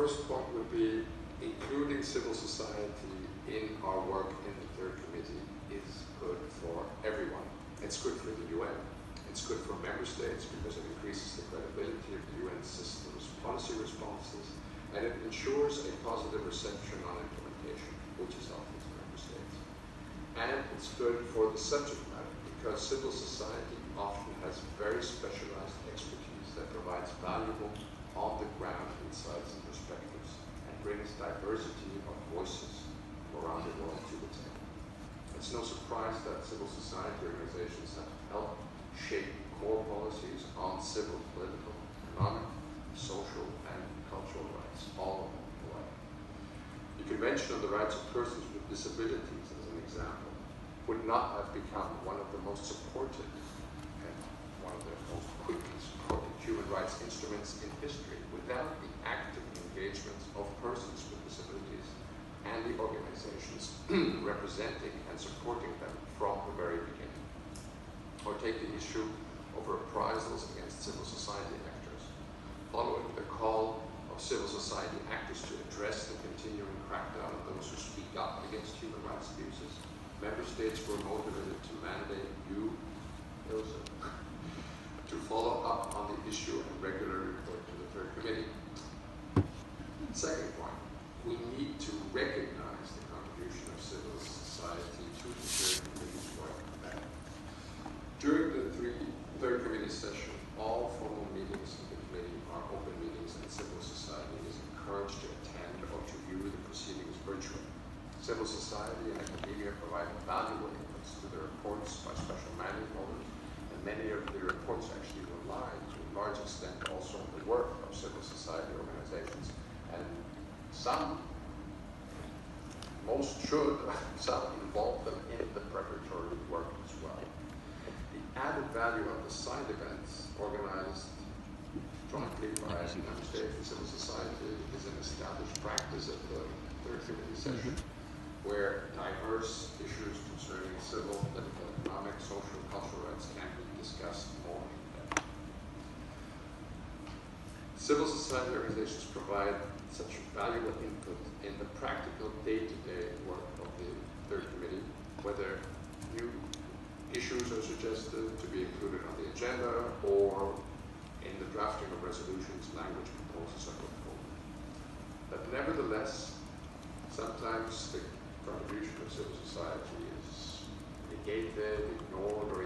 first point would be including civil society in our work in the third committee is good for everyone. It's good for the UN. It's good for member states because it increases the credibility of the UN system's policy responses, and it ensures a positive reception on implementation, which is helpful to member states. And it's good for the subject matter because civil society often has very specialized expertise that provides valuable on-the-ground insights and perspectives and brings diversity of voices from around the world to the table. It's no surprise that civil society organizations have helped shape core policies on civil, political, economic, social, and cultural rights all along the way. The Convention on the Rights of Persons with Disabilities, as an example, would not have become one of the most supported and one of the most quickly supported human rights instruments in history without the active engagement of persons with disabilities and the organizations representing and supporting them from the very beginning. Or take the issue of reprisals against civil society actors. Following the call of civil society actors to address the continuing crackdown of those who speak up against human rights abuses, member states were motivated to mandate you, Ilse, to follow up on the issue and regularly report to the third committee. Second point, we need to recognize the contribution of civil society to the third committee's work. During the third committee session, all formal meetings of the committee are open meetings, and civil society is encouraged to attend or to view the proceedings virtually. Civil society and academia provide valuable inputs to the reports by special mandate holders, and many of the reports actually rely to a large extent also on the work of civil society organizations, and most should, some involve them in the preparatory work as well. The added value of the side events organized jointly by member states and civil society is an established practice at the third committee session, where diverse issues concerning civil, political, economic, social, cultural rights can be discussed more in depth. Civil society organizations provide such valuable input in the practical day-to-day work of the third committee, whether new issues are suggested to be included on the agenda or in the drafting of resolutions, language proposals are put forward. But nevertheless, sometimes the contribution of civil society is negated, ignored, or